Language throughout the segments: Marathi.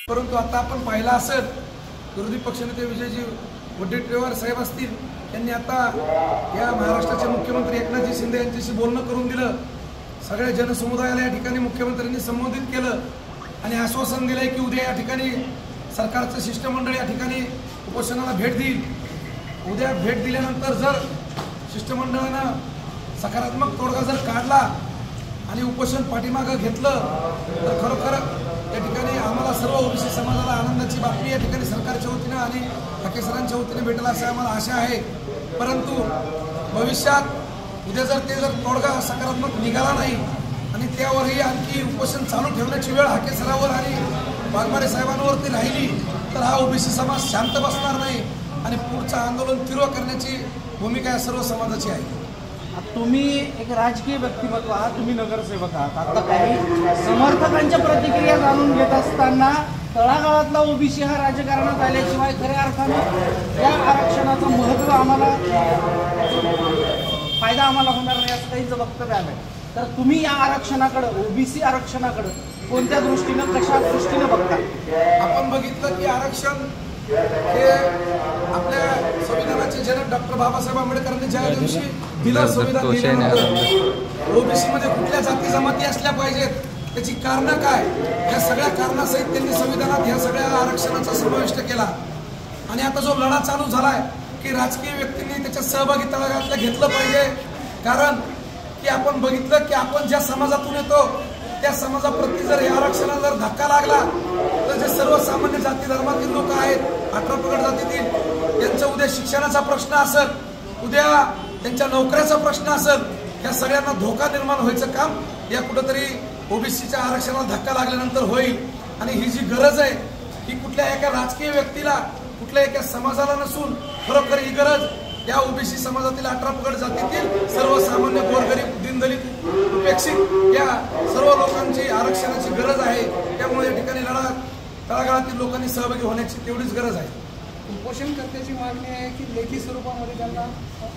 परंतु आता आपण पाहिला असेल विरोधी पक्षनेते विजयजी वडेट्टीवार साहेब असतील यांनी आता या महाराष्ट्राचे मुख्यमंत्री एकनाथजी शिंदे यांच्याशी बोलणं करून दिलं। सगळ्या जनसमुदायाला या ठिकाणी मुख्यमंत्र्यांनी संबोधित केलं आणि आश्वासन दिलंय की उद्या या ठिकाणी सरकारचं शिष्टमंडळ या ठिकाणी उपोषणाला भेट देईल। उद्या भेट दिल्यानंतर जर शिष्टमंडळानं सकारात्मक तोडगा जर काढला आणि उपोषण पाठीमागं घेतलं तर खरोखर या ठिकाणी आम्हाला सर्व ओबीसी समाजाला आनंदाची बातमी या ठिकाणी सरकारच्या वतीनं आणि ठाकरे सरांच्या वतीने भेटेल अशी आम्हाला आशा आहे। परंतु भविष्यात उद्या जर तोडगा सकारात्मक निघाला नाही आणि त्यावरही आणखी उपोषण चालू ठेवण्याची वेळ ठाकरे सरांवर आणि वाघमारे साहेबांवरती राहिली तर हा ओबीसी समाज शांत बसणार नाही आणि पुढचं आंदोलन तीव्र करण्याची भूमिका या सर्व समाजाची आहे। तुम्ही एक राजकीय व्यक्तिमत्व आहात, तुम्ही नगरसेवक आहात। आता काही समर्थकांच्या प्रतिक्रिया जाणून घेत असताना तळागाळातला ओबीसी हा राजकारणात आल्याशिवाय खऱ्या अर्थानं या आरक्षणाचं महत्त्व आम्हाला फायदा होणार नाही असं काहीच वक्तव्य आलंय। तर तुम्ही या आरक्षणाकडे ओबीसी आरक्षणाकडे कोणत्या दृष्टीनं कशा दृष्टीनं बघता? आपण बघितलं की आरक्षण हे आपल्या संविधानाचे जनक डॉक्टर बाबासाहेब आंबेडकरांनी ज्या दिवशी दिलं संविधान ओबीसी मध्ये कुठल्या जाती जमाती असल्या पाहिजेत त्याची कारणं काय या सगळ्या कारणासहित त्यांनी संविधानात ह्या सगळ्या आरक्षणाचा समाविष्ट केला। आणि आता जो लढा चालू झालाय की राजकीय व्यक्तींनी त्याच्यात सहभागी तळागाळातलं घेतलं पाहिजे। कारण की आपण बघितलं की आपण ज्या समाजातून येतो त्या समाजाप्रती जर या आरक्षणाला जर धक्का लागला तर जे सर्वसामान्य जाती धर्मातील लोक आहेत 18 पगड जातीतील त्यांचा उद्या शिक्षणाचा प्रश्न असेल, उद्या त्यांच्या नोकऱ्याचा प्रश्न असेल, या सगळ्यांना धोका निर्माण व्हायचं काम या कुठंतरी ओबीसीच्या आरक्षणाला धक्का लागल्यानंतर होईल। आणि ही जी गरज आहे ही कुठल्या एका राजकीय व्यक्तीला कुठल्या एका समाजाला नसून खरोखर ही गरज या ओबीसी समाजातील 18 पगड जातीतील सर्वसामान्य गोरगरीब दीनदलित उपेक्षित या सर्व लोकांची आरक्षणाची गरज आहे। त्यामुळे या ठिकाणी लढा तळागाळातील लोकांनी सहभागी होण्याची तेवढीच गरज आहे। उपोषणकर्त्याची मागणी आहे की लेखी स्वरूपामध्ये त्यांना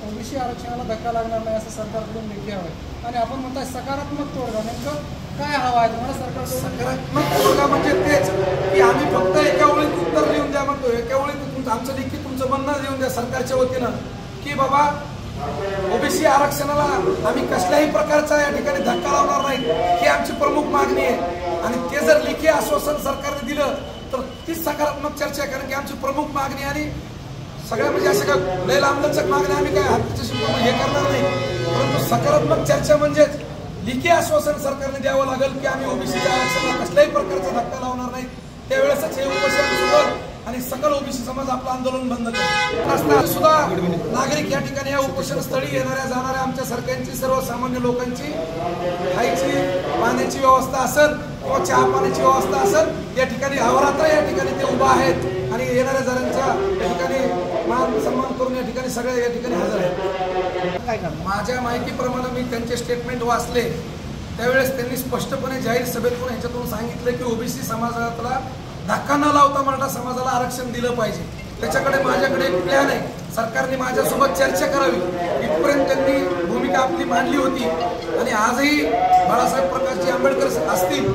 ओबीसी आरक्षणाला धक्का लागणार नाही असं सरकारकडून लेखी हवं आणि आपण म्हणताय सकारात्मक तोडगा नेमकं काय हवा आहे तुम्हाला? सरकार सकारात्मक तोडगा म्हणजे तेच की आम्ही फक्त एका ओळीत उत्तर लिहून द्या म्हणतो, एका ओळीत आमचं लेखी तुमचं म्हणणं लिहून द्या सरकारच्या वतीनं की बाबा ओबीसी आरक्षणाला आम्ही कसल्याही प्रकारचा या ठिकाणी धक्का लावणार नाही ही आमची प्रमुख मागणी आहे। आणि ते जर लेखी आश्वासन सरकारने दिलं तर तीच सकारात्मक चर्चा आहे। कारण की आमची प्रमुख मागणी आणि सगळ्या म्हणजे अशा काय लय लांबलचक मागणी आम्ही काय हाताची हे करणार नाही, परंतु सकारात्मक चर्चा म्हणजेच लेखी आश्वासन सरकारने द्यावं लागेल की आम्ही ओबीसीच्या आरक्षणाला कसल्याही प्रकारचा धक्का लावणार नाही। त्यावेळेसच हे उपोषण सुरू आणि सकल ओबीसी समाज आपलं आंदोलन बंद करतो। सुद्धा नागरिक या ठिकाणी या उपोषण स्थळी येणाऱ्या जाणाऱ्या आमच्या सरकारची सर्वसामान्य लोकांची खायची पाण्याची व्यवस्था असेल किंवा चहा पाण्याची व्यवस्था असेल या ठिकाणी अहोरात्र या ठिकाणी ते उभा आहेत आणि येणाऱ्या जणांचा या ठिकाणी मान सन्मान करून या ठिकाणी सगळे या ठिकाणी हजर आहेत। माझ्या माहितीप्रमाणे मी त्यांचे स्टेटमेंट वाचले त्यावेळेस त्यांनी स्पष्टपणे जाहीर सभेतून ह्याच्यातून सांगितलं की ओबीसी समाजाला धक्का न लावता मराठा समाजाला आरक्षण दिलं पाहिजे। त्याच्याकडे माझ्याकडे एक प्लॅन आहे, सरकारने माझ्यासोबत चर्चा करावी इथपर्यंत त्यांनी भूमिका आपली मांडली होती। आणि आजही बाळासाहेब प्रकाशजी आंबेडकर असतील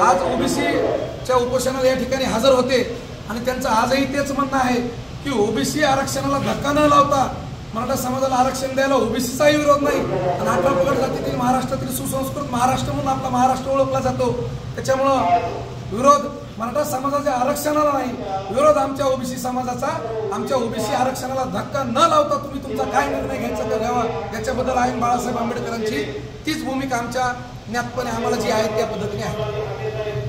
आज ओबीसीच्या उपोषणाला या ठिकाणी हजर होते आणि त्यांचं आजही तेच म्हणणं आहे की ओबीसी आरक्षणाला धक्का न लावता मराठा समाजाला आरक्षण द्यायला ओबीसीचाही विरोध नाही। आणि 18 पगड जातीतील महाराष्ट्रातील सुसंस्कृत महाराष्ट्र म्हणून आपला महाराष्ट्र ओळखला जातो, त्याच्यामुळं विरोध मराठा समाजाच्या आरक्षणाला नाही, विरोध आमच्या ओबीसी समाजाचा आमच्या ओबीसी आरक्षणाला धक्का न लावता तुम्ही तुमचा काय निर्णय घ्यायचा तो घ्यावा याच्याबद्दल आहे बाळासाहेब आंबेडकरांची तीच भूमिका आमच्या ज्ञातपणे आम्हाला जी आहे त्या पद्धतीने आहे।